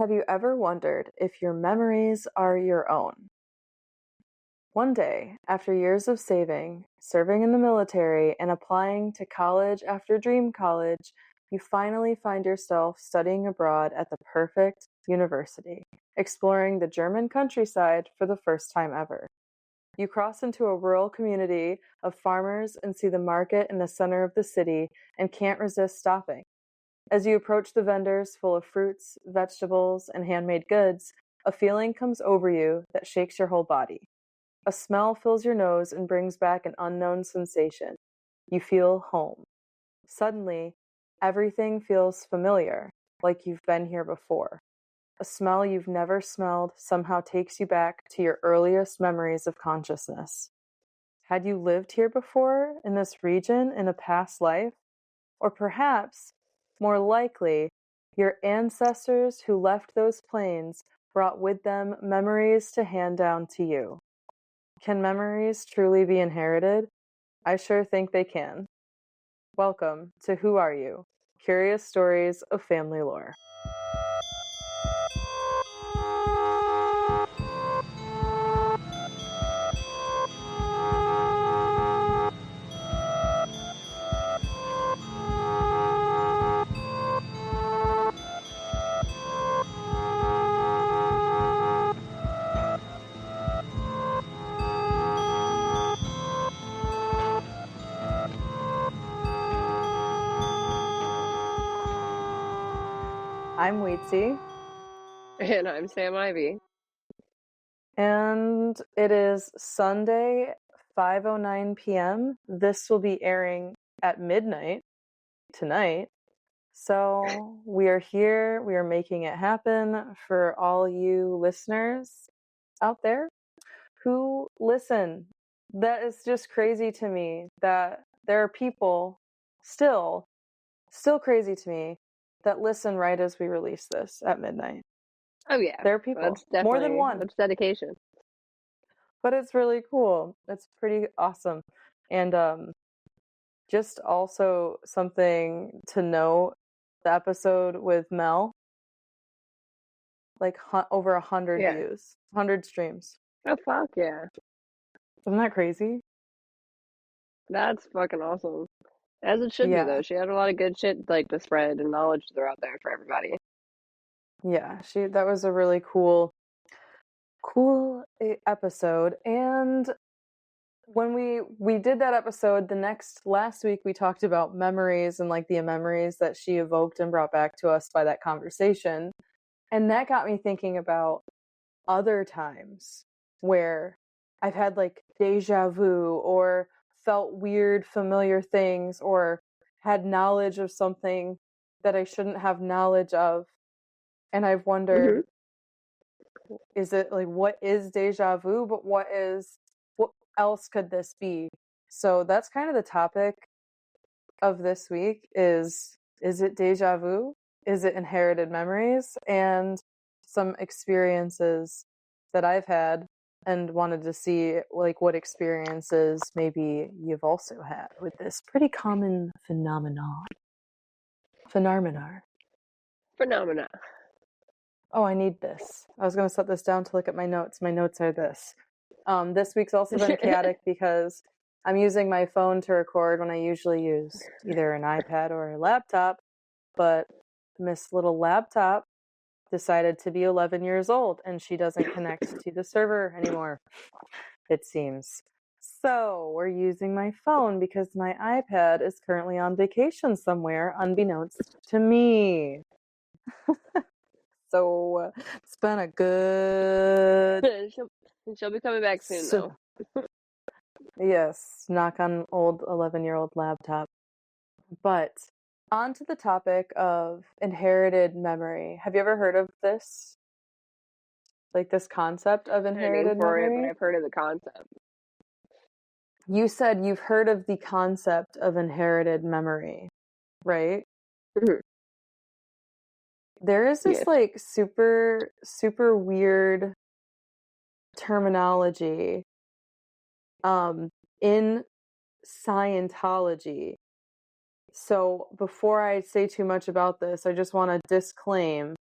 Have you ever wondered if your memories are your own? One day, after years of saving, serving in the military, and applying to college after dream college, you finally find yourself studying abroad at the perfect university, exploring the German countryside for the first time ever. You cross into a rural community of farmers and see the market in the center of the city and can't resist stopping. As you approach the vendors full of fruits, vegetables, and handmade goods, a feeling comes over you that shakes your whole body. A smell fills your nose and brings back an unknown sensation. You feel home. Suddenly, everything feels familiar, like you've been here before. A smell you've never smelled somehow takes you back to your earliest memories of consciousness. Had you lived here before, in this region, in a past life? Or perhaps, more likely, your ancestors who left those plains brought with them memories to hand down to you. Can memories truly be inherited? I sure think they can. Welcome to Who Are You? Curious Stories of Family Lore. I'm Weetzy. And I'm Sam Ivy. And it is Sunday, 5:09 p.m. This will be airing at midnight tonight. So we are here. We are making it happen for all you listeners out there who listen. That is just crazy to me that there are people still crazy to me that listen right as we release this at midnight. Oh yeah, There are people, that's definitely more than one. That's dedication. But it's really cool. It's pretty awesome. And just also something to note, the episode with Mel, like over 100 Yeah. views, 100 streams. Oh fuck yeah, Isn't that crazy? that's fucking awesome. As it should be Yeah. though. She had a lot of good shit like to spread and knowledge to throw out there for everybody. Yeah, that was a really cool episode. And when we did that episode, last week we talked about memories and like the memories that she evoked and brought back to us by that conversation. And that got me thinking about other times where I've had like deja vu or felt weird, familiar things or had knowledge of something that I shouldn't have knowledge of. And I've wondered, is it like, what is deja vu? But what else could this be? So that's kind of the topic of this week is it deja vu? Is it inherited memories? And some experiences that I've had and wanted to see like what experiences maybe you've also had with this pretty common phenomenon. Phenomena. Oh, I need this. I was going to set this down to look at my notes. My notes are this. This week's also been chaotic because I'm using my phone to record when I usually use either an iPad or a laptop, but Miss Little Laptop decided to be 11 years old and she doesn't connect to the server anymore, it seems. So we're using my phone because my iPad is currently on vacation somewhere, unbeknownst to me. So it's been a good... She'll be coming back soon though. Yes, knock on old 11-year-old laptop. But on to the topic of inherited memory. Have you ever heard of this? Like this concept of inherited memory? But I've heard of the concept. You said you've heard of the concept of inherited memory, right? Mm-hmm. There is this like super, super weird terminology in Scientology. So before I say too much about this, I just want to disclaim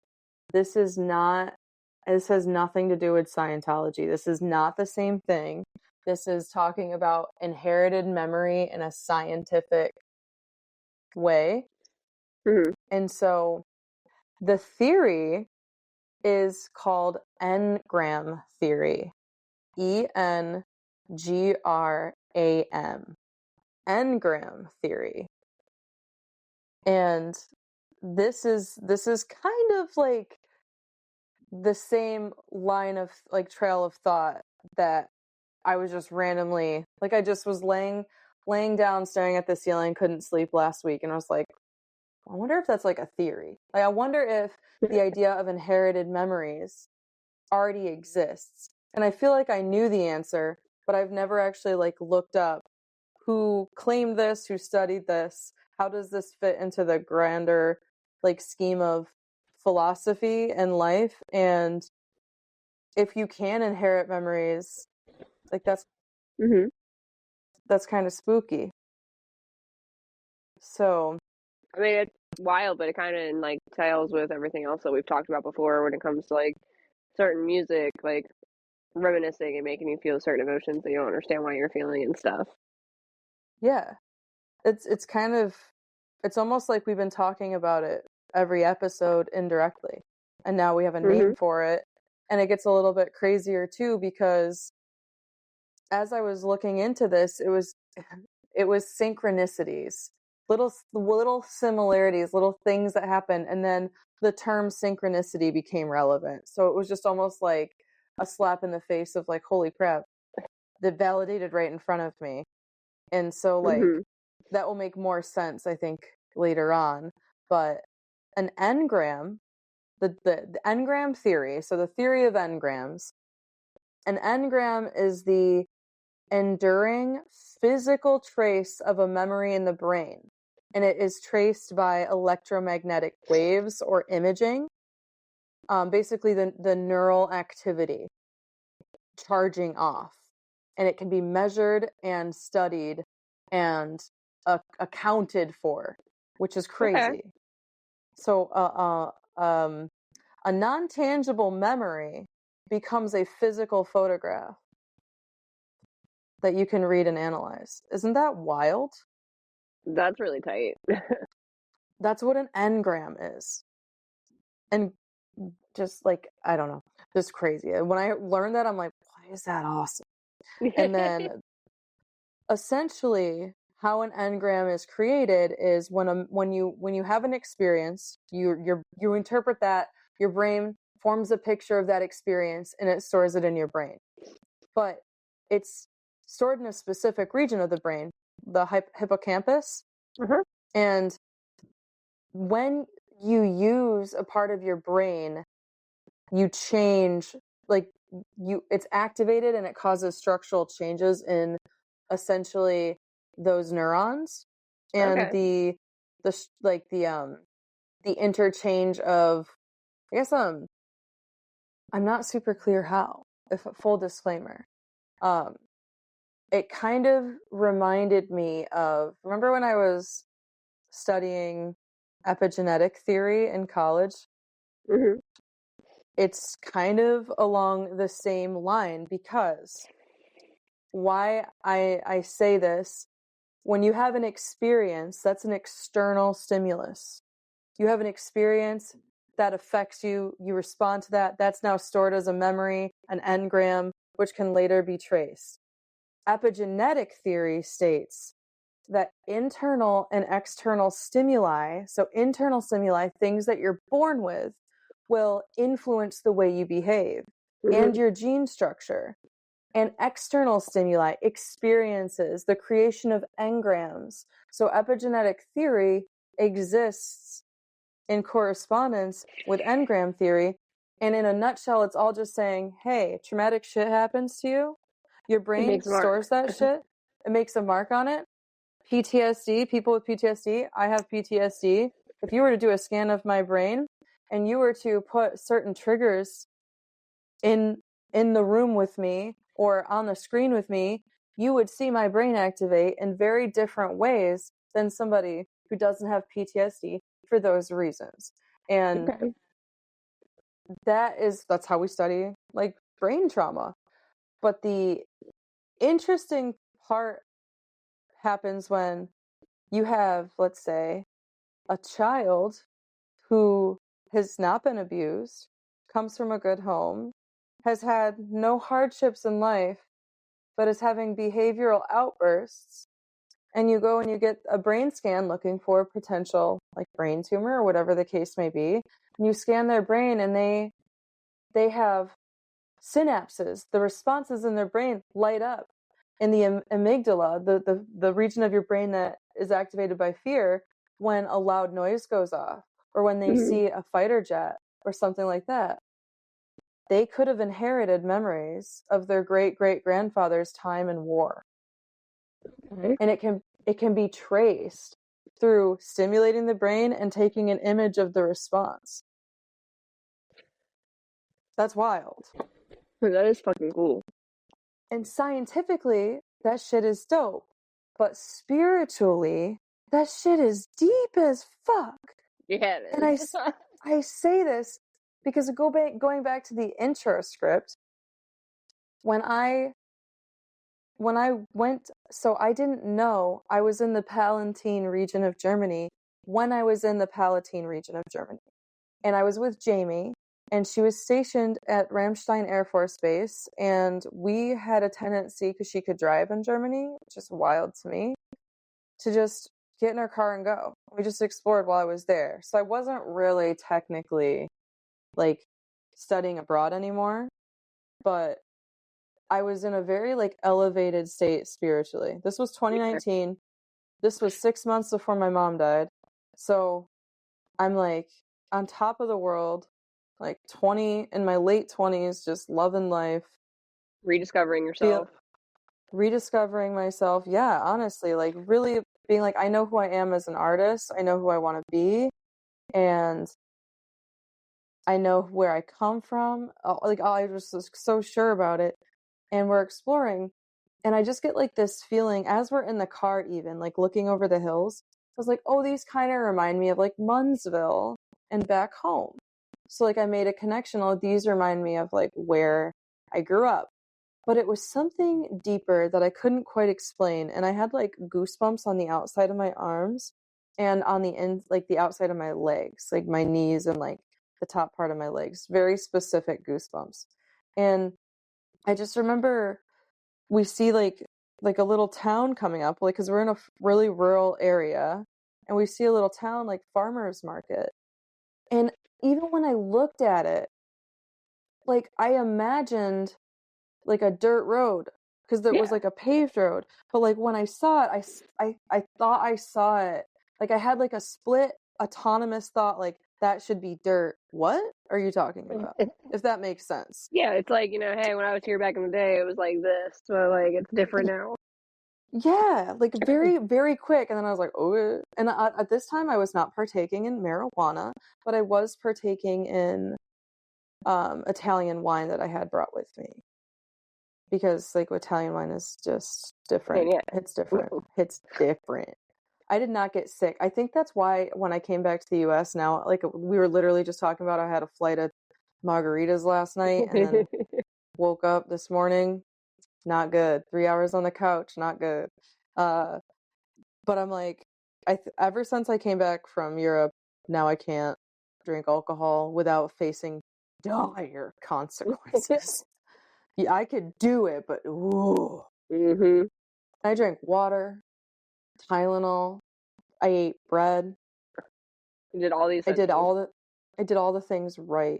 this has nothing to do with Scientology. This is not the same thing. This is talking about inherited memory in a scientific way. Mm-hmm. And so the theory is called engram theory. Engram. Engram theory. And this is kind of like the same line of like trail of thought that I was just randomly, like, I just was laying down staring at the ceiling, couldn't sleep last week, and I was like, I wonder if that's like a theory. Like, I wonder if the idea of inherited memories already exists. And I feel like I knew the answer, but I've never actually like looked up who claimed this, who studied this, how does this fit into the grander like scheme of philosophy and life. And if you can inherit memories, like that's kind of spooky. So I mean, it's wild, but it kind of like tails with everything else that we've talked about before when it comes to like certain music, like reminiscing and making you feel certain emotions that you don't understand why you're feeling and stuff. yeah, it's kind of, it's almost like we've been talking about it every episode indirectly, and now we have a name for it. And it gets a little bit crazier too, because as I was looking into this, it was synchronicities, little similarities, little things that happen, and then the term synchronicity became relevant. So it was just almost like a slap in the face of like, holy crap, that validated right in front of me. And so like that will make more sense, I think, later on. But an engram, the engram theory, so the theory of engrams, an engram is the enduring physical trace of a memory in the brain, and it is traced by electromagnetic waves or imaging, basically the neural activity charging off, and it can be measured and studied and accounted for, which is crazy. Okay. So a non-tangible memory becomes a physical photograph that you can read and analyze. Isn't that wild? That's really tight. That's what an engram is. And just like, I don't know, just crazy. When I learned that, I'm like, why is that awesome? And then essentially how an engram is created is when you have an experience, you interpret that, your brain forms a picture of that experience and it stores it in your brain. But it's stored in a specific region of the brain, the hippocampus. And when you use a part of your brain, you change, like, it's activated and it causes structural changes in essentially those neurons. And the interchange of, I guess, I'm not super clear how, if full disclaimer. It kind of reminded me of, remember when I was studying epigenetic theory in college? It's kind of along the same line, because why I say this, when you have an experience, that's an external stimulus. You have an experience that affects you, you respond to that, that's now stored as a memory, an engram, which can later be traced. Epigenetic theory states that internal and external stimuli, so internal stimuli, things that you're born with, will influence the way you behave and your gene structure. And external stimuli, experiences, the creation of engrams. So epigenetic theory exists in correspondence with engram theory. And in a nutshell, it's all just saying, hey, traumatic shit happens to you. Your brain stores that shit. It makes a mark on it. PTSD, people with PTSD, I have PTSD. If you were to do a scan of my brain and you were to put certain triggers in the room with me or on the screen with me, you would see my brain activate in very different ways than somebody who doesn't have PTSD for those reasons. And that's how we study like brain trauma. But the interesting part happens when you have, let's say, a child who has not been abused, comes from a good home, has had no hardships in life, but is having behavioral outbursts, and you go and you get a brain scan looking for potential like brain tumor or whatever the case may be, and you scan their brain and they have synapses, the responses in their brain light up in the amygdala, the region of your brain that is activated by fear when a loud noise goes off or when they see a fighter jet or something like that. They could have inherited memories of their great-great-grandfather's time in war. Okay. And it can be traced through stimulating the brain and taking an image of the response. That's wild. That is fucking cool. And scientifically, that shit is dope. But spiritually, that shit is deep as fuck. Yeah, it And is. I say this because going back to the intro script, when I went, so I didn't know I was in the Palatine region of Germany when I was in the Palatine region of Germany. And I was with Jamie, and she was stationed at Ramstein Air Force Base, and we had a tendency, because she could drive in Germany, which is wild to me, to just get in her car and go. We just explored while I was there. So I wasn't really technically like studying abroad anymore, but I was in a very like elevated state spiritually. This was 2019. This was 6 months before my mom died. So I'm like on top of the world, like 20 in my late 20s, just loving life, Rediscovering yourself. rediscovering myself. Yeah, honestly, like really being like, I know who I am as an artist. I know who I want to be. And I know where I come from. Like, I was just so sure about it. And we're exploring. And I just get like this feeling as we're in the car, even like looking over the hills. I was like, oh, these kind of remind me of like Munnsville and back home. So like I made a connection. Oh, these remind me of like where I grew up. But it was something deeper that I couldn't quite explain. And I had like goosebumps on the outside of my arms and on like the outside of my legs, like my knees and like the top part of my legs. Very specific goosebumps. And I just remember we see like a little town coming up, like because we're in a really rural area, and we see a little town like farmers market. And even when I looked at it, like I imagined like a dirt road because there was like a paved road. But like when I saw it, I thought I saw it. Like I had like a split autonomous thought, like that should be dirt. What are you talking about? If that makes sense. Yeah, it's like, hey, when I was here back in the day, it was like this, but like it's different now. Yeah, like very, very quick. And then I was like, oh, and at this time I was not partaking in marijuana, but I was partaking in Italian wine that I had brought with me. Because like Italian wine is just different. Yeah. It's different. It's different. I did not get sick. I think that's why when I came back to the US now, like we were literally just talking about, I had a flight of margaritas last night and then woke up this morning, not good. 3 hours on the couch, not good. But I'm like, ever since I came back from Europe, now I can't drink alcohol without facing dire consequences. Yeah, I could do it, but ooh. Mm-hmm. I drank water, Tylenol. I ate bread. You did all these. I did all the things right.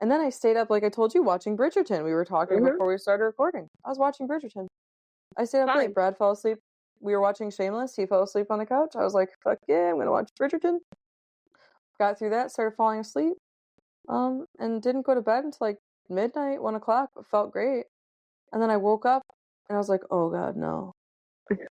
And then I stayed up, like I told you, watching Bridgerton. We were talking before we started recording. I was watching Bridgerton. I stayed up late. Brad fell asleep. We were watching Shameless. He fell asleep on the couch. I was like, fuck yeah, I'm gonna watch Bridgerton. Got through that, started falling asleep. And didn't go to bed until like midnight, 1 o'clock, but felt great. And then I woke up and I was like, oh god, no.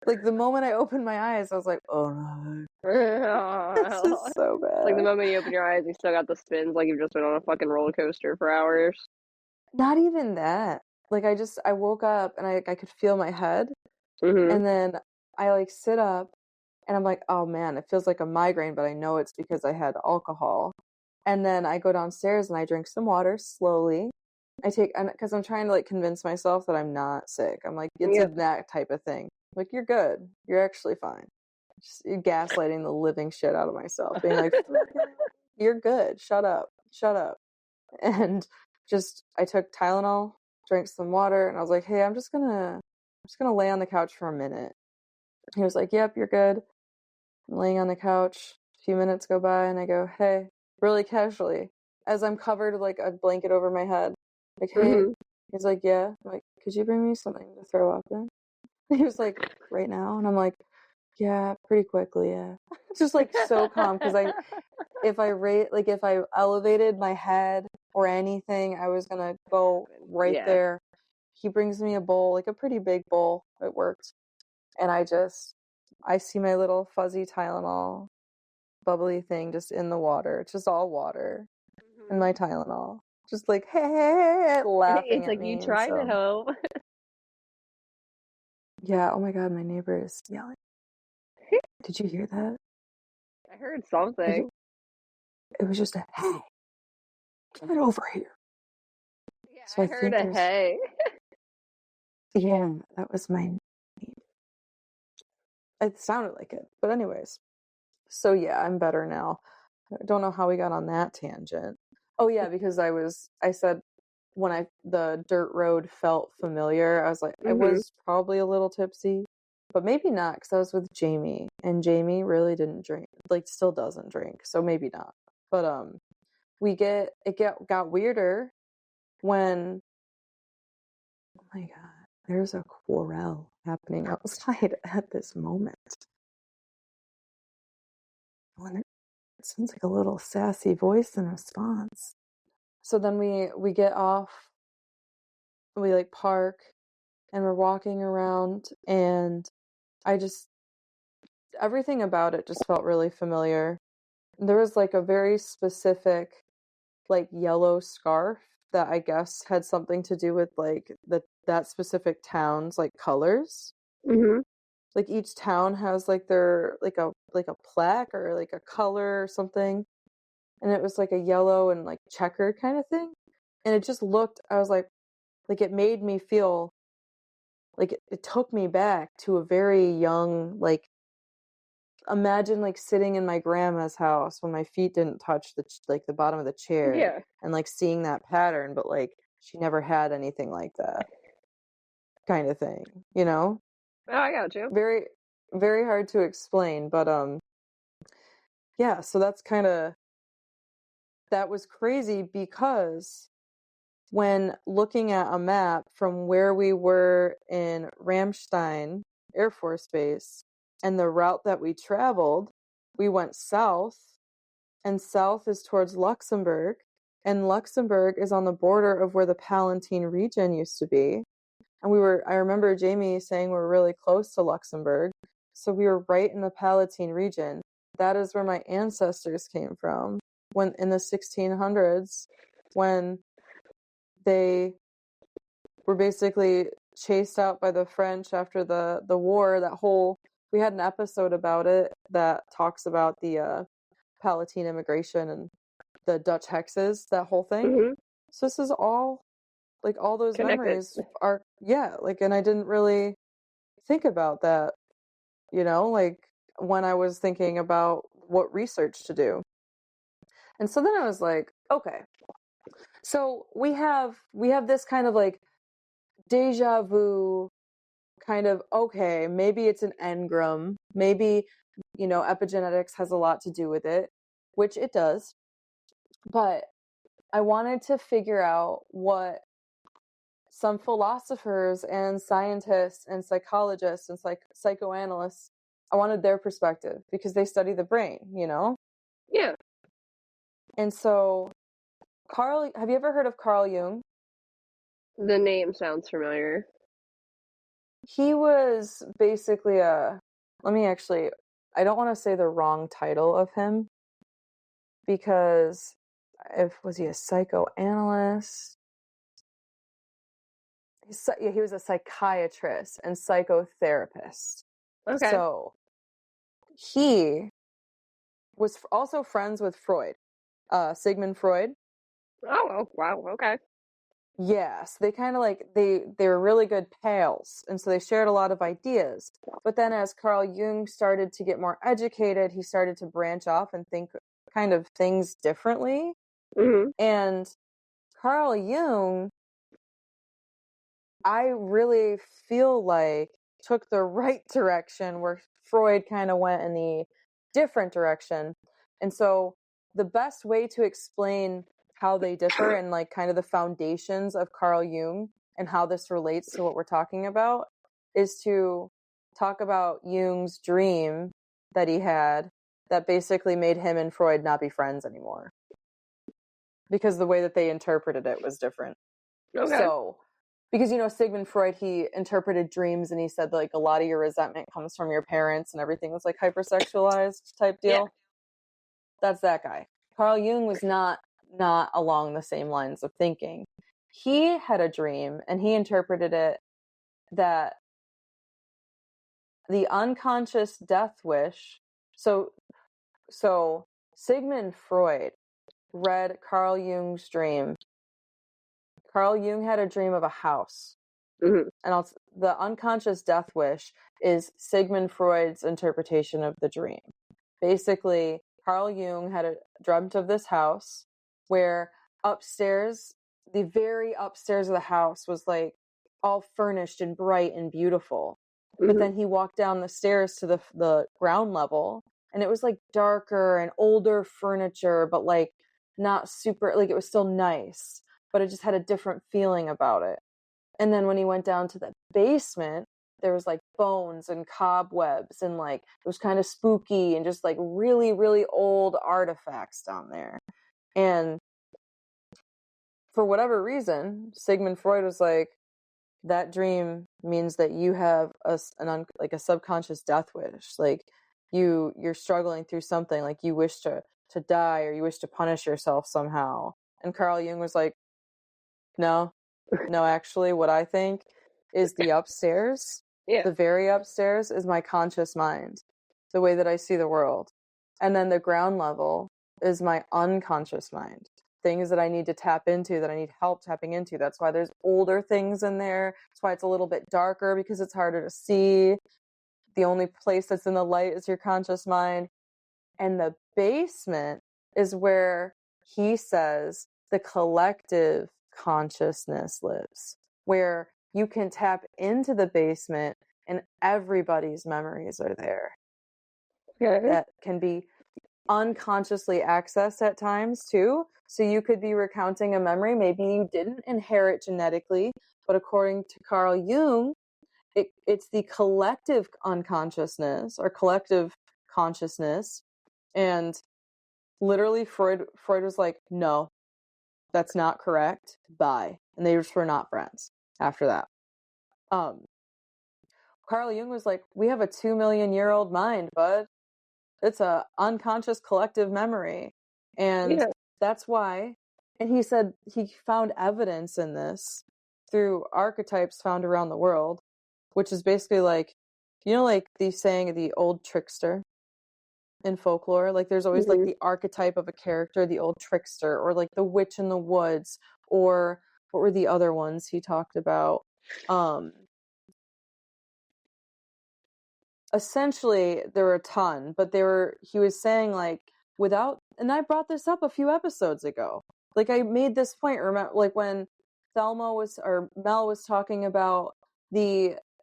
Like the moment I opened my eyes, I was like, oh no. This is so bad. Like the moment you open your eyes, you still got the spins like you've just been on a fucking roller coaster for hours. Not even that. Like I woke up and I could feel my head. Mm-hmm. And then I like sit up and I'm like, oh man, it feels like a migraine, but I know it's because I had alcohol. And then I go downstairs and I drink some water slowly. Because I'm trying to like convince myself that I'm not sick. I'm like, it's that type of thing. Like, you're good. You're actually fine. Just gaslighting the living shit out of myself, being like, you're good. Shut up. Shut up. And I took Tylenol, drank some water, and I was like, hey, I'm just gonna lay on the couch for a minute. He was like, yep, you're good. I'm laying on the couch. A few minutes go by, and I go, hey, really casually, as I'm covered with like a blanket over my head. Like, hey. Mm-hmm. He's like, yeah. I'm like, could you bring me something to throw up in? He was like, right now? And I'm like, yeah, pretty quickly, yeah. Just like so calm, because if I elevated my head or anything, I was gonna go right there. He brings me a bowl, like a pretty big bowl. It worked. And I see my little fuzzy Tylenol bubbly thing just in the water. It's just all water and my Tylenol. Just like, hey, laughing it's at like, me. you tried at home. Yeah, oh my God, my neighbor is yelling. Did you hear that? I heard something. It was just a, hey, get over here. Yeah, So I heard a hey. Yeah, that was my neighbor. It sounded like it. But anyways, so yeah, I'm better now. I don't know how we got on that tangent. Oh yeah, because I said when the dirt road felt familiar, I was like, I was probably a little tipsy, but maybe not, because I was with Jamie, and Jamie really didn't drink, like still doesn't drink, so maybe not. But got weirder when, oh my God, there's a quarrel happening outside at this moment. When it sounds like a little sassy voice in response. So then we get off, we like park, and we're walking around, and everything about it just felt really familiar. There was like a very specific like yellow scarf that I guess had something to do with like that specific town's like colors. Mm-hmm. Like each town has like their like a plaque or like a color or something. And it was like a yellow and like checkered kind of thing. And it just looked, I was like it made me feel like it took me back to a very young, like, imagine like sitting in my grandma's house when my feet didn't touch the bottom of the chair, and like seeing that pattern, but like she never had anything like that kind of thing, you know? Oh, I got you. Very, very hard to explain, but yeah, so that was crazy, because when looking at a map from where we were in Ramstein Air Force Base and the route that we traveled, we went south, and south is towards Luxembourg, and Luxembourg is on the border of where the Palatine region used to be. And I remember Jamie saying we're really close to Luxembourg, so we were right in the Palatine region. That is where my ancestors came from when in the 1600s, when they were basically chased out by the French after the war. We had an episode about it that talks about the Palatine immigration and the Dutch hexes, that whole thing. Mm-hmm. So this is all, like, all those Connected. memories are, yeah, like, and I didn't really think about that, like when I was thinking about what research to do. And so then I was like, okay, so we have this kind of like deja vu kind of, okay, maybe it's an engram, maybe, epigenetics has a lot to do with it, which it does. But I wanted to figure out what some philosophers and scientists and psychologists and psychoanalysts, I wanted their perspective, because they study the brain, Yeah. And so have you ever heard of Carl Jung? The name sounds familiar. He was basically I don't want to say the wrong title of him, because was he a psychoanalyst? He was a psychiatrist and psychotherapist. Okay. So he was also friends with Freud. Sigmund Freud. Oh, wow, okay. Yes, they kind of like they were really good pals, and so they shared a lot of ideas. But then as Carl Jung started to get more educated, he started to branch off and think kind of things differently. Mhm. And Carl Jung, I really feel like took the right direction where Freud kind of went in the different direction. And so the best way to explain how they differ and like kind of the foundations of Carl Jung and how this relates to what we're talking about is to talk about Jung's dream that he had that basically made him and Freud not be friends anymore because the way that they interpreted it was different. Okay. So, because Sigmund Freud, he interpreted dreams and he said like a lot of your resentment comes from your parents and everything was like hypersexualized type deal. Yeah. That's that guy. Carl Jung was not along the same lines of thinking. He had a dream and he interpreted it that the unconscious death wish. So Sigmund Freud read Carl Jung's dream. Carl Jung had a dream of a house. Mhm. And the unconscious death wish is Sigmund Freud's interpretation of the dream. Basically, Carl Jung had dreamt of this house where upstairs, the very upstairs of the house was like all furnished and bright and beautiful. But Mhm. then he walked down the stairs to the ground level and it was like darker and older furniture, but like not super, like it was still nice, but it just had a different feeling about it. And then when he went down to the basement, there was like bones and cobwebs and like it was kind of spooky and just like really, really old artifacts down there. And for whatever reason, Sigmund Freud was like, that dream means that you have like a subconscious death wish. Like you're struggling through something, like you wish to die or you wish to punish yourself somehow. And Carl Jung was like, no, actually, what I think is the upstairs, Yeah. the very upstairs is my conscious mind, the way that I see the world. And then the ground level is my unconscious mind, things that I need to tap into, that I need help tapping into. That's why there's older things in there. That's why it's a little bit darker because it's harder to see. The only place that's in the light is your conscious mind. And the basement is where he says the collective consciousness lives, where you can tap into the basement and everybody's memories are there. Okay. That can be unconsciously accessed at times too. So you could be recounting a memory maybe you didn't inherit genetically, but according to Carl Jung, it's the collective unconsciousness or collective consciousness. And literally Freud was like, no, that's not correct. Bye. And they just were not friends after that. Carl Jung was like, we have a 2 million-year-old mind, bud. It's a unconscious collective memory. And Yeah. that's why, and he said he found evidence in this through archetypes found around the world, which is basically like, like the saying of the old trickster in folklore, like there's always like Mhm. the archetype of a character, the old trickster, or like the witch in the woods, or what were the other ones he talked about? Essentially there were a ton, but he was saying like without, and I brought this up a few episodes ago. Like I made this point, remember, like when Mel was talking about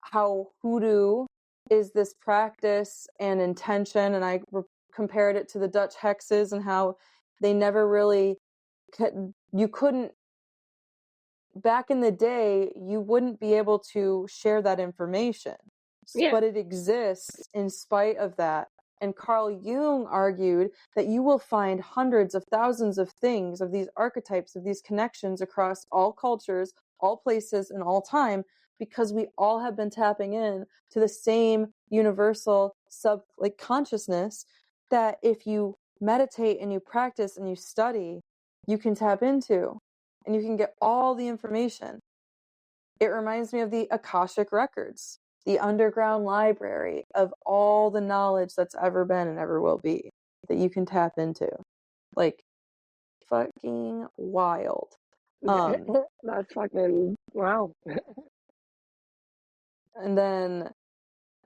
how hoodoo is this practice and intention, and I compared it to the Dutch hexes and how they never really you couldn't, back in the day, you wouldn't be able to share that information, Yeah. but it exists in spite of that. And Carl Jung argued that you will find hundreds of thousands of things, of these archetypes, of these connections across all cultures, all places, and all time, because we all have been tapping in to the same universal consciousness that if you meditate and you practice and you study, you can tap into and you can get all the information. It reminds me of the Akashic Records, the underground library of all the knowledge that's ever been and ever will be that you can tap into. Like, fucking wild. That's fucking wow. And then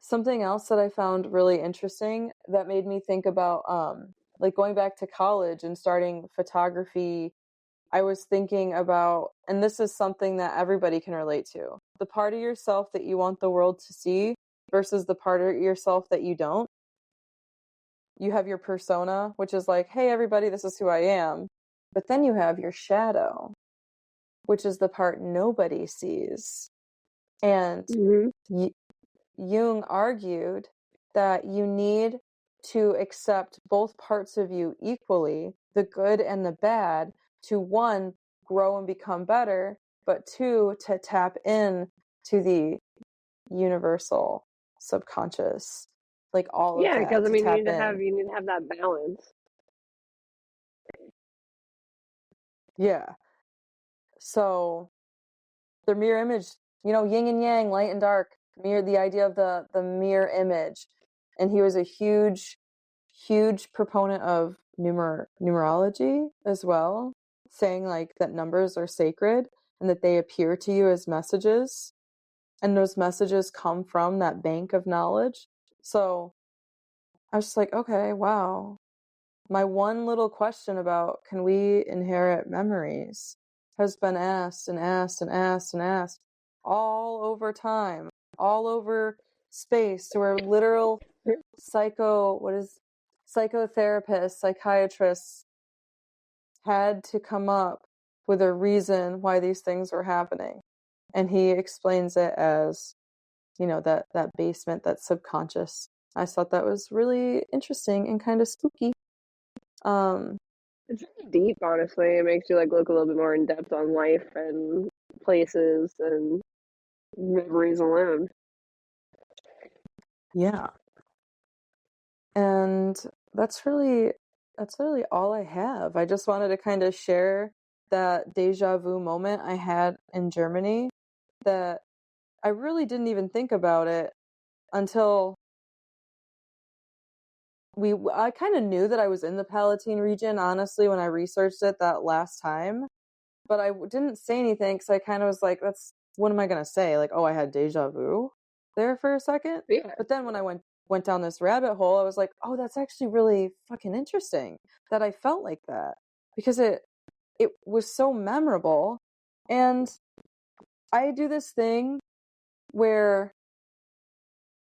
something else that I found really interesting that made me think about like going back to college and starting photography. I was thinking about, and this is something that everybody can relate to, the part of yourself that you want the world to see versus the part of yourself that you don't. You have your persona, which is like, hey, everybody, this is who I am. But then you have your shadow, which is the part nobody sees. And Jung argued that you need to accept both parts of you equally, the good and the bad, to one, grow and become better, but two, to tap in to the universal subconscious, like all of Yeah, that, because I to mean, tap in. you need to have that balance. Yeah. So the mirror image, yin and yang, light and dark, the idea of the mirror image. And he was a huge proponent of numerology as well, saying like that numbers are sacred and that they appear to you as messages, and those messages come from that bank of knowledge. So I was just like, okay, wow. My one little question about can we inherit memories has been asked and asked and asked and asked all over time, all over space, to where literal psychotherapists, psychiatrists had to come up with a reason why these things were happening. And he explains it as, that basement, that subconscious. I thought that was really interesting and kind of spooky. It's really deep, honestly. It makes you like look a little bit more in depth on life and places and memories alone. Yeah. And that's really all I have. I just wanted to kind of share that deja vu moment I had in Germany, that I really didn't even think about it until I kind of knew that I was in the Palatine region, honestly, when I researched it that last time, but I didn't say anything because I kind of was like, what am I going to say? Like, oh, I had deja vu there for a second. Yeah. But then when I went down this rabbit hole, I was like, oh, that's actually really fucking interesting that I felt like that, because it was so memorable. And I do this thing where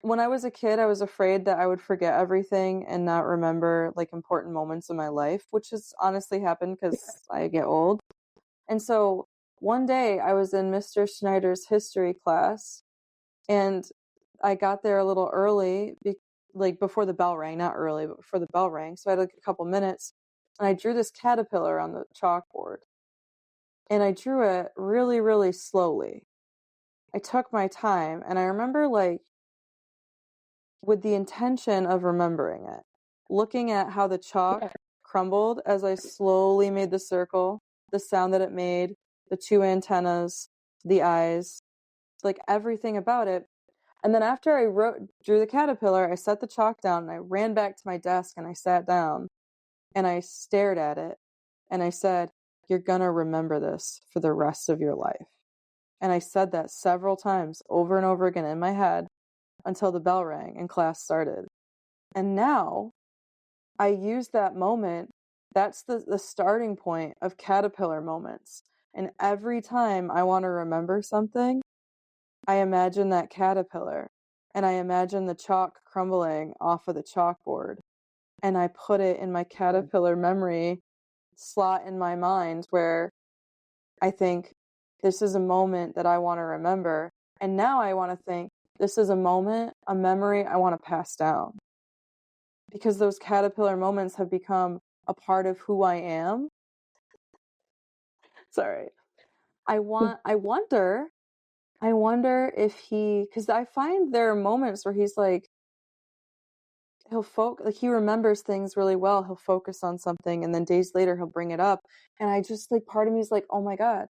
when I was a kid, I was afraid that I would forget everything and not remember like important moments in my life, which has honestly happened because I get old. And so one day I was in Mr. Schneider's history class, and I got there a little early, like before the bell rang, not early, but before the bell rang. So I had like a couple minutes, and I drew this caterpillar on the chalkboard, and I drew it really, really slowly. I took my time, and I remember like with the intention of remembering it, looking at how the chalk crumbled as I slowly made the circle, the sound that it made, the two antennas, the eyes, like everything about it. And then after I drew the caterpillar, I set the chalk down and I ran back to my desk and I sat down and I stared at it and I said, you're gonna remember this for the rest of your life. And I said that several times over and over again in my head until the bell rang and class started. And now I use that moment. That's the starting point of caterpillar moments. And every time I want to remember something, I imagine that caterpillar and I imagine the chalk crumbling off of the chalkboard. And I put it in my caterpillar memory slot in my mind where I think this is a moment that I want to remember. And now I want to think this is a moment, a memory I want to pass down. Because those caterpillar moments have become a part of who I am. Sorry. I wonder if because I find there are moments where he's like, he remembers things really well. He'll focus on something and then days later he'll bring it up. And I just like, part of me is like, oh my God,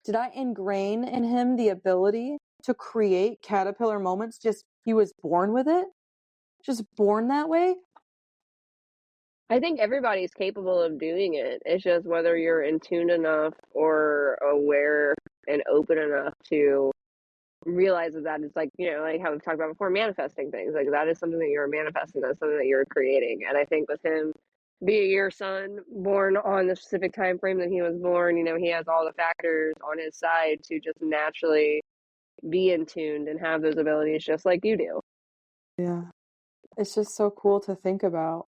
did I ingrain in him the ability to create caterpillar moments? Just, he was born with it? Just born that way? I think everybody's capable of doing it. It's just whether you're in tune enough or aware and open enough to realize that it's like, like how we've talked about before, manifesting things. Like that is something that you're manifesting, that's something that you're creating. And I think with him being your son, born on the specific time frame that he was born, he has all the factors on his side to just naturally be in tuned and have those abilities just like you do. Yeah. It's just so cool to think about.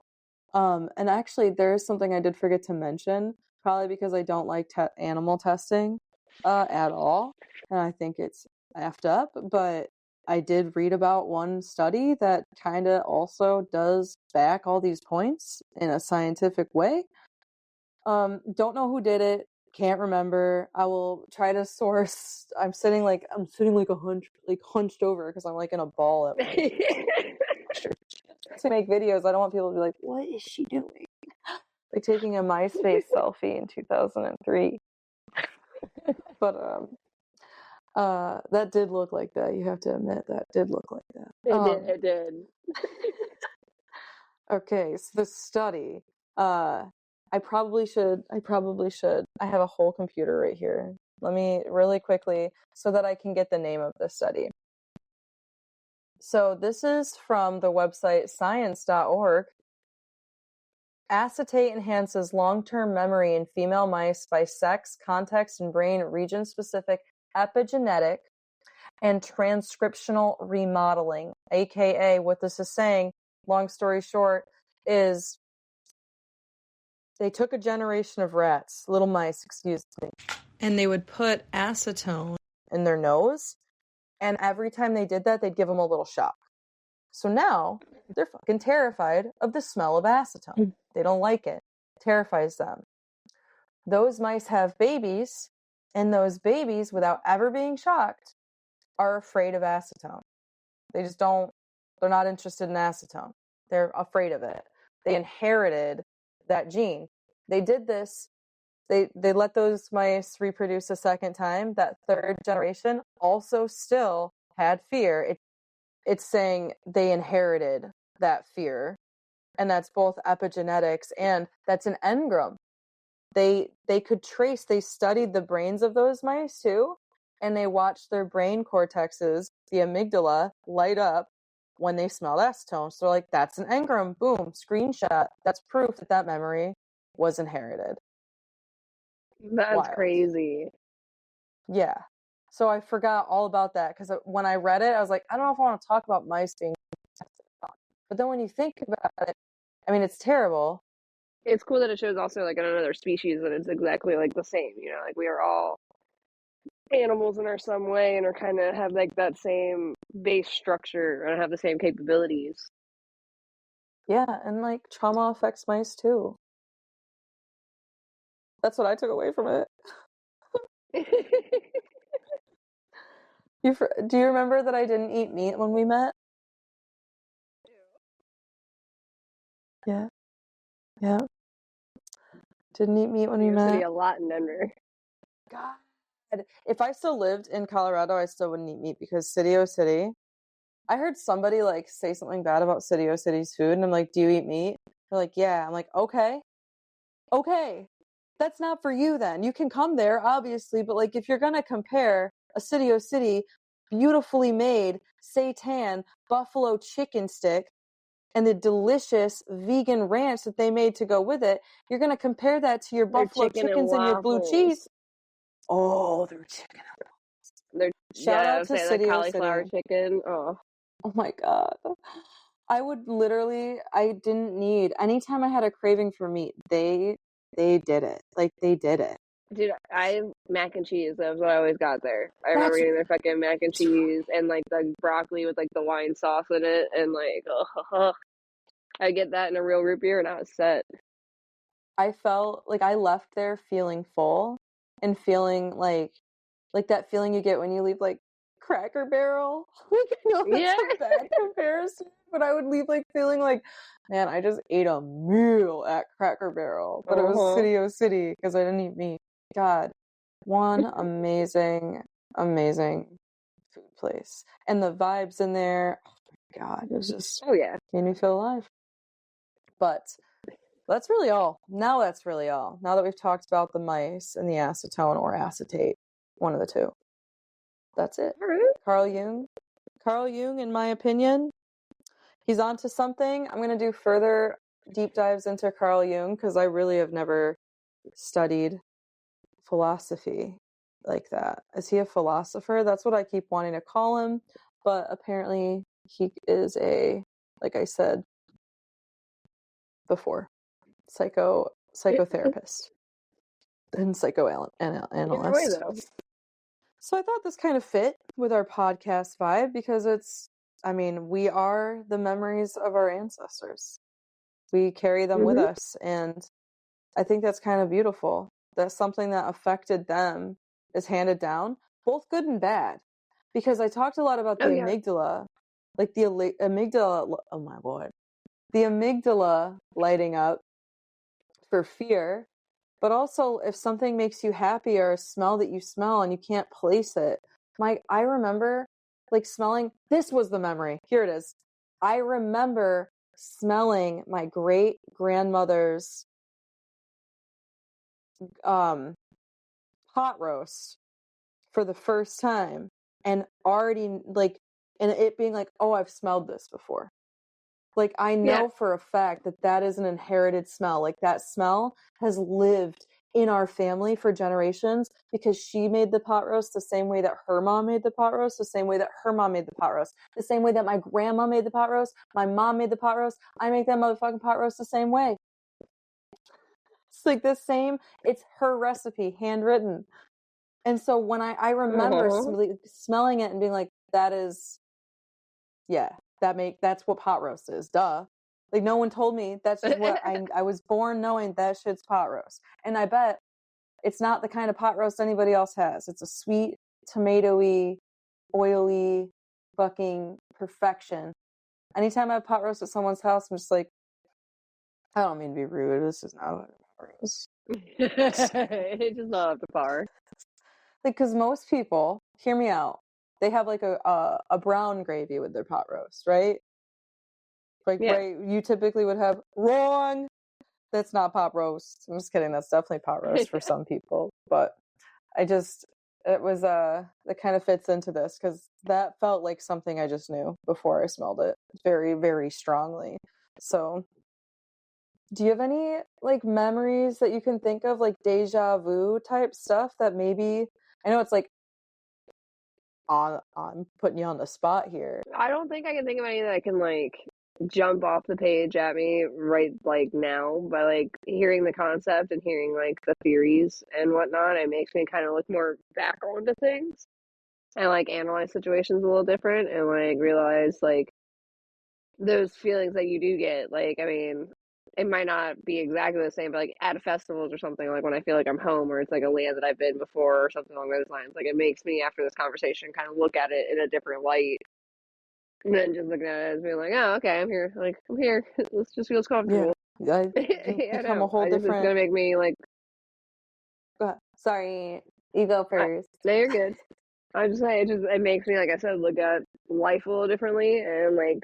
And actually, there is something I did forget to mention, probably because I don't like animal testing at all, and I think it's effed up. But I did read about one study that kind of also does back all these points in a scientific way. Don't know who did it. Can't remember. I will try to source. I'm sitting like hunched over because I'm like in a ball at my to make videos. I don't want people to be like, what is she doing? Like taking a MySpace selfie in 2003. But that did look like that. You have to admit that did look like that. It did. Okay, so the study. I probably should. I have a whole computer right here. Let me really quickly so that I can get the name of the study. So this is from the website science.org. Acetate enhances long-term memory in female mice by sex, context, and brain region-specific epigenetic and transcriptional remodeling. AKA, what this is saying, long story short, is they took a generation of rats, little mice, excuse me, and they would put acetone in their nose, and every time they did that, they'd give them a little shock. So now they're fucking terrified of the smell of acetone. They don't like it. It terrifies them. Those mice have babies, and those babies, without ever being shocked, are afraid of acetone. They just don't, they're not interested in acetone. They're afraid of it. They inherited that gene. They did this, they let those mice reproduce a second time. That third generation also still had fear. It's saying they inherited that fear, and that's both epigenetics and that's an engram. They could trace, they studied the brains of those mice too, and they watched their brain cortexes, the amygdala, light up when they smelled acetone. So like, that's an engram. Boom, screenshot. That's proof that that memory was inherited. That's Wild. crazy. Yeah. So I forgot all about that because when I read it, I was like, I don't know if I want to talk about mice being tested on. But then when you think about it, I mean, it's terrible. It's cool that it shows also like in another species that it's exactly like the same, like we are all animals in our some way and are kind of have like that same base structure and have the same capabilities. Yeah, and like trauma affects mice too. That's what I took away from it. Do you remember that I didn't eat meat when we met? Yeah. Yeah. Didn't eat meat when we met. City a lot in Denver. God. If I still lived in Colorado, I still wouldn't eat meat because City O City. I heard somebody like say something bad about City O City's food, and I'm like, do you eat meat? They're like, yeah. I'm like, okay. That's not for you then. You can come there, obviously, but like if you're gonna compare a City O City beautifully made seitan buffalo chicken stick and the delicious vegan ranch that they made to go with it, you're gonna compare that to your buffalo chickens and your blue cheese. Oh, their chicken. Shout out to say City that O cauliflower City. chicken. Oh my God. I didn't need, anytime I had a craving for meat, they did it. Like, they did it. Dude, mac and cheese. That was what I always got there. I remember getting their fucking mac and cheese and like the broccoli with like the wine sauce in it, and like, I get that in a real root beer, and I was set. I felt like I left there feeling full and feeling like that feeling you get when you leave like Cracker Barrel. Like, I know that's a bad comparison, but I would leave like feeling like, man, I just ate a meal at Cracker Barrel, but it was City O City because I didn't eat meat. God, one amazing food place, and the vibes in there. Oh my God, it was just made me feel alive. But That's really all. Now that's really all. Now that we've talked about the mice and the acetone or acetate, one of the two. That's it. All right. Carl Jung, in my opinion, he's onto something. I'm going to do further deep dives into Carl Jung because I really have never studied philosophy like that. Is he a philosopher? That's what I keep wanting to call him. But apparently he is like I said before, psychotherapist and Either way, psychoanalyst. though. So I thought this kind of fit with our podcast vibe because we are the memories of our ancestors. We carry them with us. And I think that's kind of beautiful. That something that affected them is handed down, both good and bad. Because I talked a lot about the amygdala, like the amygdala, oh my Lord, the amygdala lighting up for fear, but also if something makes you happy or a smell that you smell and you can't place it. I remember like smelling, this was the memory. Here it is. I remember smelling my great grandmother's pot roast for the first time and already and it being like, oh, I've smelled this before. Like, I know for a fact that is an inherited smell. Like, that smell has lived in our family for generations because she made the pot roast the same way that her mom made the pot roast, the same way that her mom made the pot roast, the same way that my grandma made the pot roast, my mom made the pot roast. I make that motherfucking pot roast the same way. It's like the same. It's her recipe, handwritten. And so when I remember smelling it and being like, that is, yeah, that's what pot roast is. Duh. Like, no one told me. That's just what I was born knowing that shit's pot roast. And I bet it's not the kind of pot roast anybody else has. It's a sweet, tomatoey, oily fucking perfection. Anytime I have pot roast at someone's house, I'm just like, I don't mean to be rude. This is not what pot roast. It just not up to par. Like, because most people, hear me out, they have like a brown gravy with their pot roast, right? Like, right, you typically would have, wrong, that's not pot roast. I'm just kidding, that's definitely pot roast for some people. But it kind of fits into this because that felt like something I just knew before I smelled it very, very strongly. So do you have any like memories that you can think of, like deja vu type stuff that maybe, I know it's like I'm putting you on the spot here. I don't think I can think of any that I can like jump off the page at me right like now, but like hearing the concept and hearing like the theories and whatnot, it makes me kind of look more back onto things and like analyze situations a little different and like realize like those feelings that you do get. Like, I mean, it might not be exactly the same, but like at festivals or something, like when I feel like I'm home or it's like a land that I've been before or something along those lines, like it makes me after this conversation kind of look at it in a different light. And then just looking at it as being like, oh, okay, I'm here. Like, I'm here. This just feels comfortable. Yeah, Yeah, become a whole different. It's gonna make me like. Go ahead. Sorry, you go first. No, you're good. I'm just saying, it makes me, like I said, look at life a little differently, and like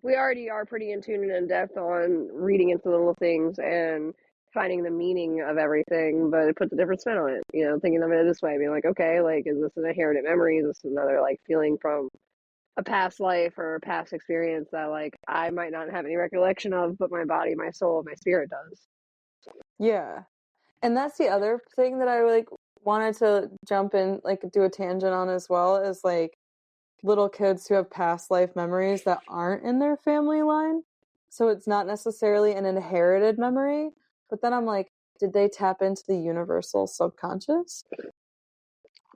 we already are pretty in tune and in depth on reading into little things and finding the meaning of everything, but it puts a different spin on it. Thinking of it this way, being like, okay, like, is this an inherited memory? Is this another like feeling from a past life or a past experience that like I might not have any recollection of, but my body, my soul, my spirit does. Yeah. And that's the other thing that I like wanted to jump in, like do a tangent on as well, is like little kids who have past life memories that aren't in their family line. So it's not necessarily an inherited memory, but then I'm like, did they tap into the universal subconscious?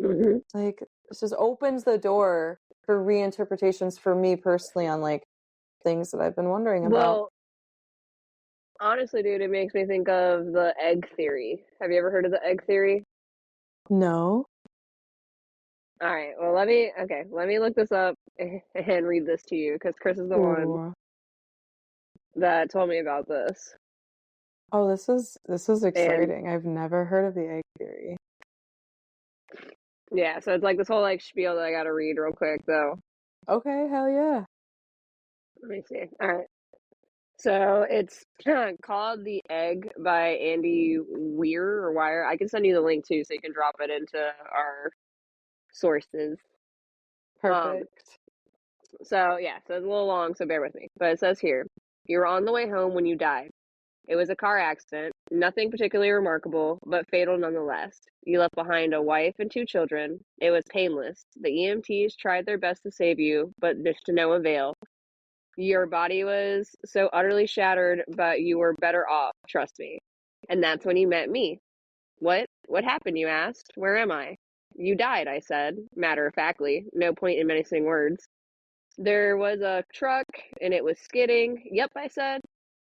Mm-hmm. Like, this just opens the door for reinterpretations for me personally on like things that I've been wondering about. Well, honestly, dude, it makes me think of the egg theory. Have you ever heard of the egg theory? No. All right. Well, let me look this up and read this to you because Chris is the one that told me about this. Oh, this is exciting. I've never heard of the egg theory. Yeah, so it's like this whole like spiel that I gotta read real quick though. Okay, hell yeah. Let me see. All right. So it's called The Egg by Andy Weir or Wire. I can send you the link too, so you can drop it into our sources. Perfect. So yeah, so it's a little long, so bear with me. But it says here, you were on the way home when you died. It was a car accident, nothing particularly remarkable, but fatal nonetheless. You left behind a wife and 2 children. It was painless. The EMTs tried their best to save you, but to no avail. Your body was so utterly shattered, but you were better off, trust me. And that's when you met me. What? What happened, you asked? Where am I? You died, I said, matter of factly. No point in menacing words. There was a truck, and it was skidding. Yep, I said.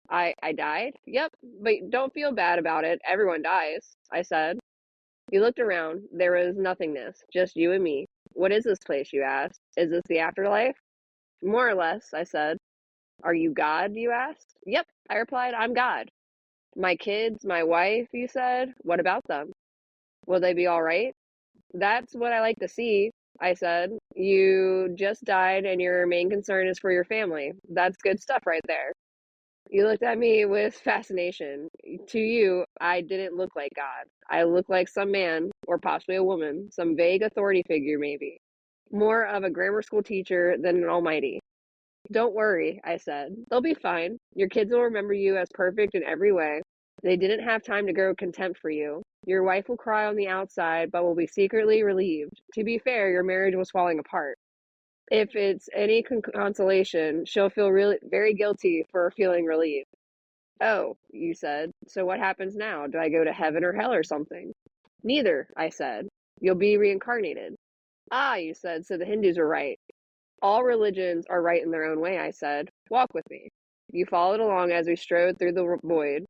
I died? Yep, but don't feel bad about it. Everyone dies, I said. You looked around. There was nothingness, just you and me. What is this place, you asked? Is this the afterlife? More or less, I said. Are you God, you asked? Yep, I replied, I'm God. My kids, my wife, you said. What about them? Will they be all right? That's what I like to see, I said. You just died and your main concern is for your family. That's good stuff right there. You looked at me with fascination. To you, I didn't look like God. I looked like some man, or possibly a woman, some vague authority figure, maybe. More of a grammar school teacher than an almighty. Don't worry, I said. They'll be fine. Your kids will remember you as perfect in every way. They didn't have time to grow contempt for you. Your wife will cry on the outside, but will be secretly relieved. To be fair, your marriage was falling apart. If it's any consolation, she'll feel really very guilty for feeling relieved. Oh, you said. So what happens now? Do I go to heaven or hell or something? Neither, I said. You'll be reincarnated. Ah, you said, so the Hindus were right. All religions are right in their own way, I said. Walk with me. You followed along as we strode through the void.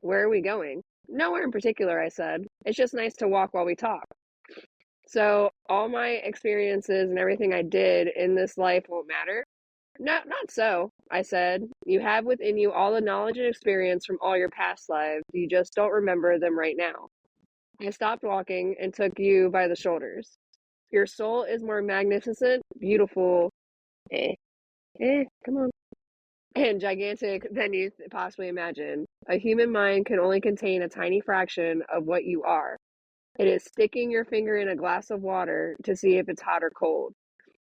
Where are we going? Nowhere in particular, I said. It's just nice to walk while we talk. So all my experiences and everything I did in this life won't matter? No, not so, I said. You have within you all the knowledge and experience from all your past lives. You just don't remember them right now. I stopped walking and took you by the shoulders. Your soul is more magnificent, beautiful, come on, and gigantic than you possibly imagine. A human mind can only contain a tiny fraction of what you are. It is sticking your finger in a glass of water to see if it's hot or cold.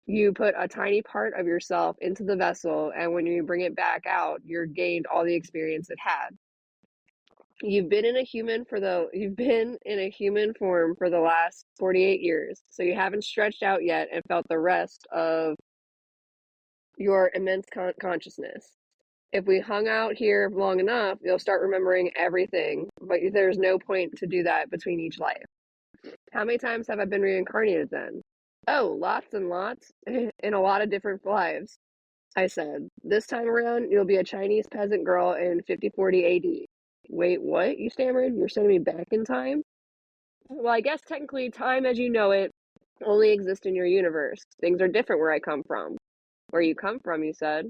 You put a tiny part of yourself into the vessel, and when you bring it back out, you've gained all the experience it had. You've been in a human form for the last 48 years, so you haven't stretched out yet and felt the rest of your immense consciousness. If we hung out here long enough, you'll start remembering everything, but there's no point to do that between each life. How many times have I been reincarnated then? Oh, lots and lots, in a lot of different lives, I said. This time around, you'll be a Chinese peasant girl in 5040 AD. Wait, what? You stammered? You're sending me back in time? Well, I guess technically time as you know it only exists in your universe. Things are different where I come from. Where you come from, you said.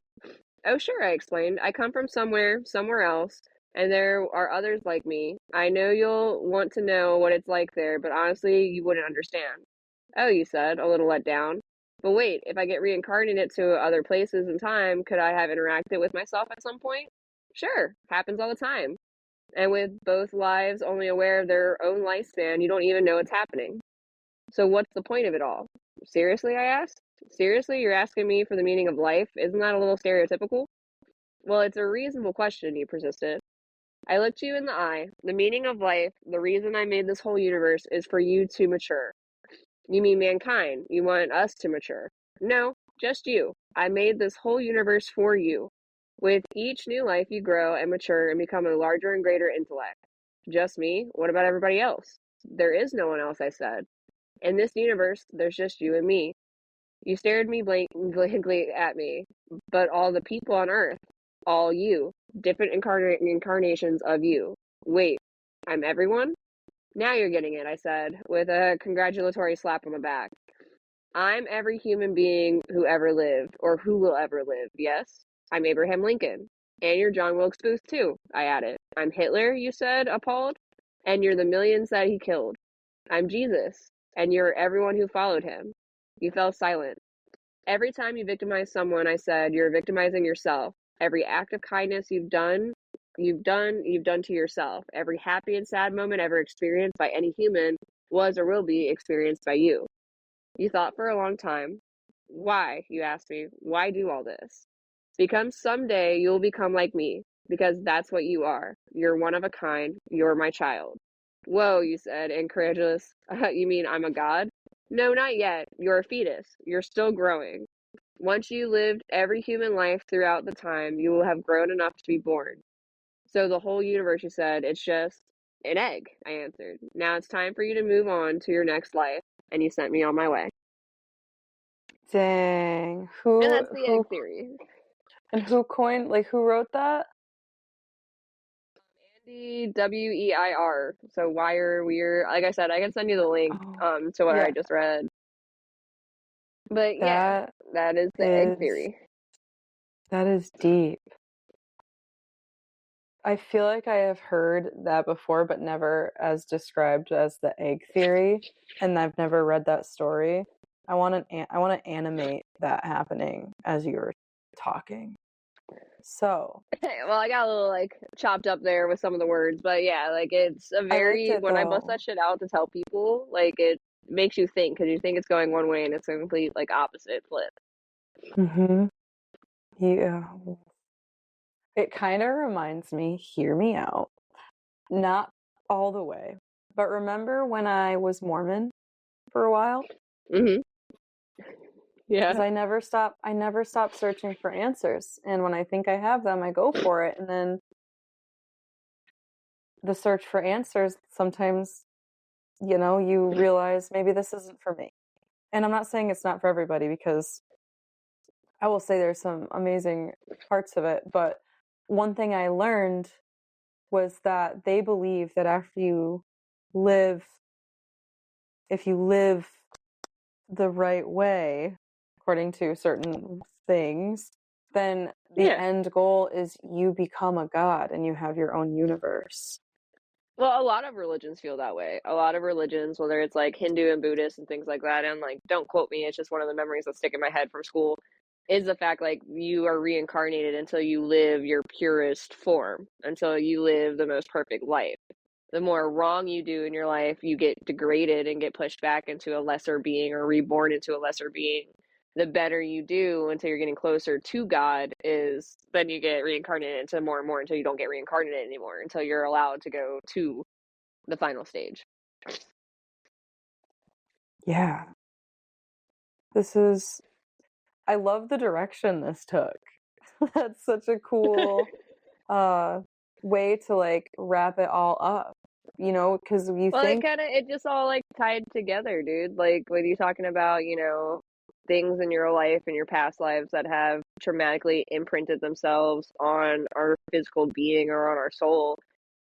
Oh, sure, I explained. I come from somewhere else, and there are others like me. I know you'll want to know what it's like there, but honestly, you wouldn't understand. Oh, you said, a little let down. But wait, if I get reincarnated to other places in time, could I have interacted with myself at some point? Sure, happens all the time. And with both lives only aware of their own lifespan, you don't even know it's happening. So what's the point of it all? Seriously, I asked. Seriously, you're asking me for the meaning of life? Isn't that a little stereotypical? Well, it's a reasonable question, you persisted. I looked you in the eye. The meaning of life, the reason I made this whole universe, is for you to mature. You mean mankind? You want us to mature? No, just you. I made this whole universe for you. With each new life, you grow and mature and become a larger and greater intellect. Just me? What about everybody else? There is no one else, I said. In this universe, there's just you and me. You stared me blankly at me, but all the people on Earth, all you, different incarnations of you. Wait, I'm everyone? Now you're getting it, I said, with a congratulatory slap on the back. I'm every human being who ever lived, or who will ever live, yes? I'm Abraham Lincoln. And you're John Wilkes Booth, too, I added. I'm Hitler, you said, appalled. And you're the millions that he killed. I'm Jesus, and you're everyone who followed him. You fell silent. Every time you victimize someone, I said, you're victimizing yourself. Every act of kindness you've done to yourself. Every happy and sad moment ever experienced by any human was or will be experienced by you. You thought for a long time. Why, you asked me, why do all this? Because someday you'll become like me, because that's what you are. You're one of a kind. You're my child. Whoa, you said, incredulous. You mean I'm a god? No, not yet. You're a fetus. You're still growing. Once you lived every human life throughout the time, you will have grown enough to be born. So the whole universe, you said, it's just an egg, I answered. Now it's time for you to move on to your next life. And you sent me on my way. Dang. And that's the egg theory. And who coined, like, who wrote that? Andy Weir. So Wire Weir. Like I said, I can send you the link to what yeah. I just read. But yeah, That that is the egg theory. That is deep. I feel like I have heard that before, but never as described as the egg theory, and I've never read that story. I want to animate that happening as you were talking. So, Well, I got a little like chopped up there with some of the words, but yeah, like it's a very when I bust that shit out to tell people, like it makes you think because you think it's going one way and it's a complete like opposite flip. Mm-hmm. Yeah. It kind of reminds me, hear me out, not all the way, but remember when I was Mormon for a while? Mm-hmm. Yeah. Because I never stop searching for answers. And when I think I have them, I go for it. And then the search for answers, sometimes, you realize maybe this isn't for me. And I'm not saying it's not for everybody, because I will say there's some amazing parts of it. But one thing I learned was that they believe that if you live the right way, according to certain things, then the end goal is you become a god and you have your own universe. Well, a lot of religions feel that way. A lot of religions, whether it's like Hindu and Buddhist and things like that, and like, don't quote me, it's just one of the memories that stick in my head from school, is the fact like you are reincarnated until you live your purest form, until you live the most perfect life. The more wrong you do in your life, you get degraded and get pushed back into a lesser being or reborn into a lesser being. The better you do until you're getting closer to God is then you get reincarnated into more and more until you don't get reincarnated anymore, until you're allowed to go to the final stage. Yeah. I love the direction this took. That's such a cool way to like wrap it all up, because It just all like tied together, dude. Like when you're talking about, things in your life and your past lives that have traumatically imprinted themselves on our physical being or on our soul.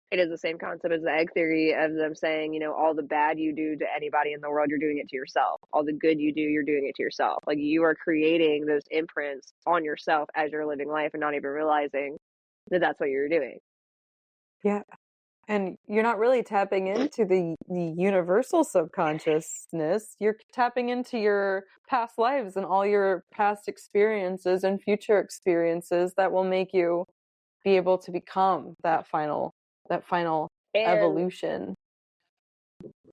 It is the same concept as the egg theory of them saying, all the bad you do to anybody in the world, you're doing it to yourself. All the good you do, you're doing it to yourself. Like you are creating those imprints on yourself as you're living life and not even realizing that that's what you're doing. Yeah. And you're not really tapping into the universal subconsciousness. You're tapping into your past lives and all your past experiences and future experiences that will make you be able to become that final evolution.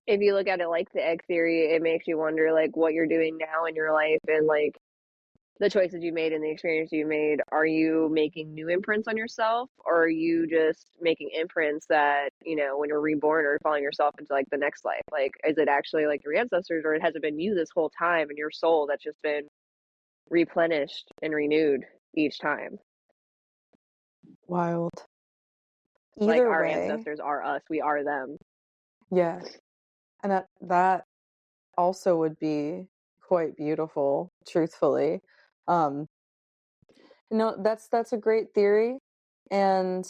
If you look at it like the egg theory, it makes you wonder like what you're doing now in your life and like the choices you made and the experience you made. Are you making new imprints on yourself, or are you just making imprints that, when you're reborn or following yourself into like the next life? Like, is it actually like your ancestors, or has it been you this whole time and your soul that's just been replenished and renewed each time? Wild. Like Either our way, ancestors are us, we are them. yeah. And that also would be quite beautiful, truthfully. That's a great theory, and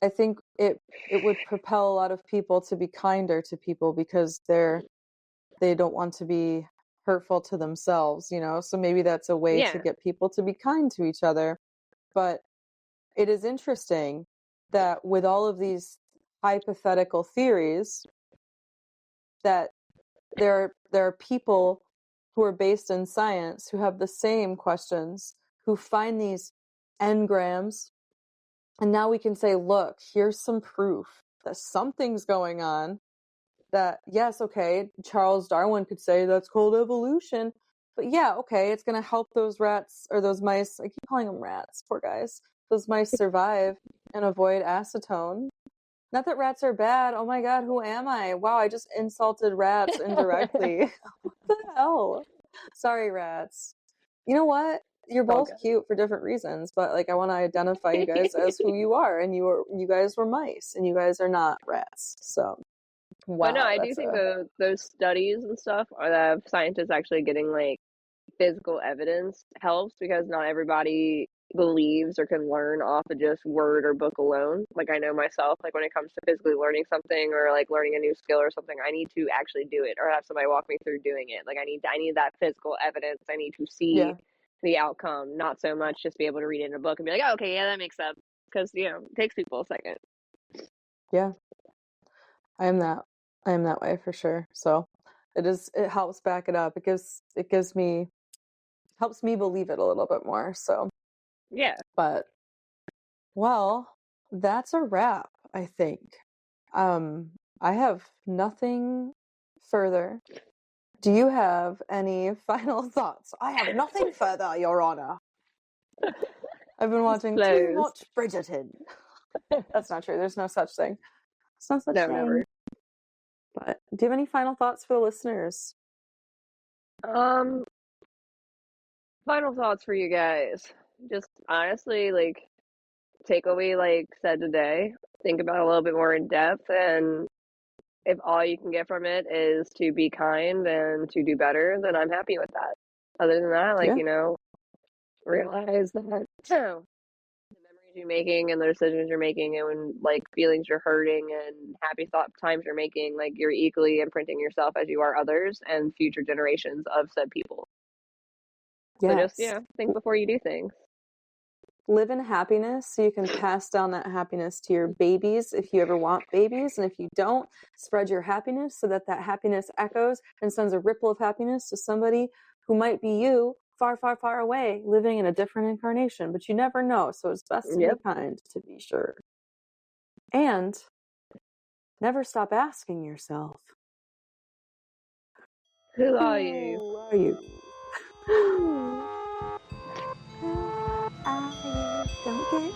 I think it would propel a lot of people to be kinder to people because they don't want to be hurtful to themselves, so maybe that's a way to get people to be kind to each other. But it is interesting that with all of these hypothetical theories, that there are people who are based in science who have the same questions, who find these engrams. And now we can say, look, here's some proof that something's going on. That, yes, okay, Charles Darwin could say that's called evolution. But yeah, okay, it's going to help those rats or those mice. I keep calling them rats, poor guys. Those mice survive and avoid acetone. Not that rats are bad. Oh my God, who am I? Wow, I just insulted rats indirectly. What the hell? Sorry, rats. You know what? You're both cute for different reasons, but like I want to identify you guys as who you are, and you guys were mice, and you guys are not rats. So, wow, But no, I do think those studies and stuff are that scientists actually getting like physical evidence helps, because not everybody believes or can learn off of just word or book alone. Like I know myself, like when it comes to physically learning something or like learning a new skill or something, I need to actually do it or have somebody walk me through doing it. Like I need that physical evidence. I need to see the outcome, not so much just be able to read it in a book and be like, oh, okay, yeah, that makes sense. Because it takes people a second. Yeah, I am that way for sure. So it helps back it up. It helps me believe it a little bit more. So yeah. But well, that's a wrap, I think. I have nothing further. Do you have any final thoughts? I have nothing further, Your Honor. I've been watching too much Bridgerton. That's not true. There's no such thing. It's no such thing. Never. But do you have any final thoughts for the listeners? Final thoughts for you guys. Just honestly, like, take what we like said today, think about it a little bit more in depth, and if all you can get from it is to be kind and to do better, then I'm happy with that. Other than that, like, realize that the memories you're making and the decisions you're making and when like feelings you're hurting and happy thought times you're making, like you're equally imprinting yourself as you are others and future generations of said people. Yes. So just, think before you do things. Live in happiness so you can pass down that happiness to your babies if you ever want babies. And if you don't, spread your happiness so that happiness echoes and sends a ripple of happiness to somebody who might be you far, far, far away, living in a different incarnation. But you never know. So it's best to be kind, to be sure. And never stop asking yourself, who are you? Who are you? Who are you? Don't get